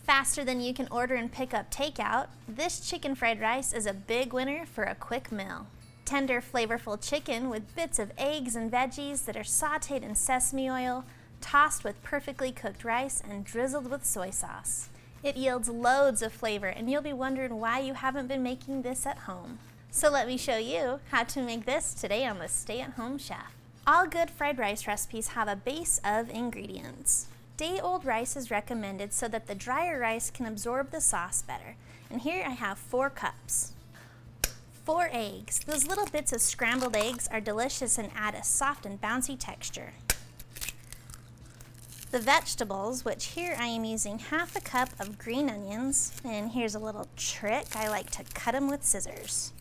Faster than you can order and pick up takeout, this chicken fried rice is a big winner for a quick meal. Tender, flavorful chicken with bits of eggs and veggies that are sautéed in sesame oil, tossed with perfectly cooked rice and drizzled with soy sauce. It yields loads of flavor, and you'll be wondering why you haven't been making this at home. So let me show you how to make this today on the Stay-at-Home Chef. All good fried rice recipes have a base of ingredients. Day-old rice is recommended so that the drier rice can absorb the sauce better. And here I have 4 cups. 4 eggs. Those little bits of scrambled eggs are delicious and add a soft and bouncy texture. The vegetables, which here I am using half a cup of green onions, and here's a little trick, I like to cut them with scissors.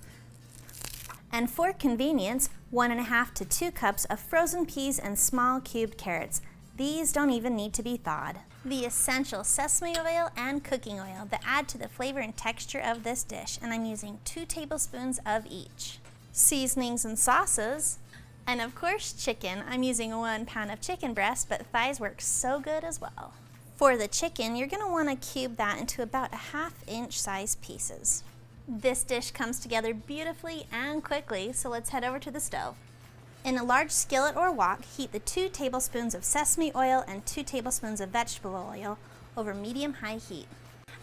And for convenience, 1.5 to 2 cups of frozen peas and small cubed carrots. These don't even need to be thawed. The essential sesame oil and cooking oil that add to the flavor and texture of this dish, and I'm using 2 tablespoons of each. Seasonings and sauces, and of course chicken. I'm using 1 pound of chicken breast, but thighs work so good as well. For the chicken, you're gonna wanna cube that into about a 1/2 inch size pieces. This dish comes together beautifully and quickly, so let's head over to the stove. In a large skillet or wok, heat the 2 tablespoons of sesame oil and 2 tablespoons of vegetable oil over medium-high heat.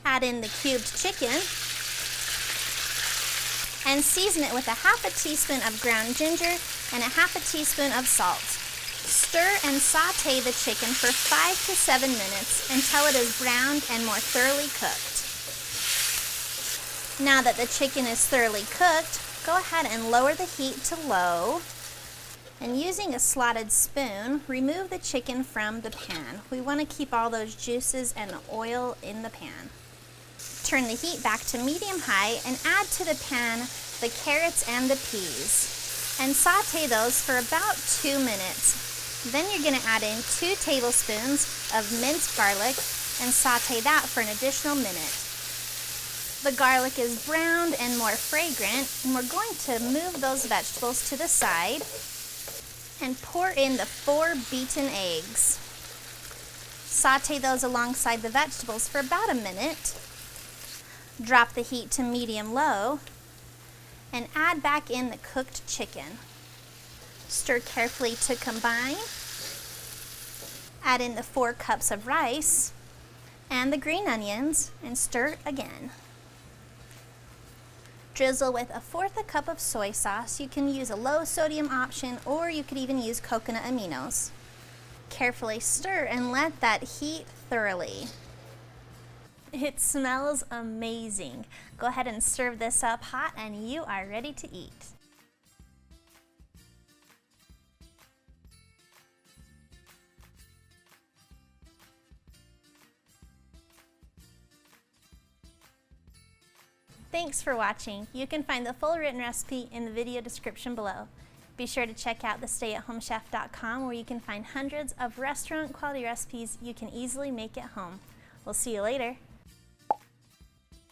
Add in the cubed chicken and season it with a 1/2 teaspoon of ground ginger and a 1/2 teaspoon of salt. Stir and saute the chicken for 5 to 7 minutes until it is browned and more thoroughly cooked. Now that the chicken is thoroughly cooked, go ahead and lower the heat to low. And using a slotted spoon, remove the chicken from the pan. We want to keep all those juices and oil in the pan. Turn the heat back to medium-high and add to the pan the carrots and the peas. And saute those for about 2 minutes. Then you're going to add in 2 tablespoons of minced garlic and saute that for an additional minute. The garlic is browned and more fragrant, and we're going to move those vegetables to the side and pour in the 4 beaten eggs. Saute those alongside the vegetables for about a minute. Drop the heat to medium-low and add back in the cooked chicken. Stir carefully to combine. Add in the 4 cups of rice and the green onions and stir again. Drizzle with 1/4 cup of soy sauce. You can use a low sodium option, or you could even use coconut aminos. Carefully stir and let that heat thoroughly. It smells amazing. Go ahead and serve this up hot and you are ready to eat. Thanks for watching. You can find the full written recipe in the video description below. Be sure to check out thestayatHomeChef.com, where you can find hundreds of restaurant quality recipes you can easily make at home. We'll see you later.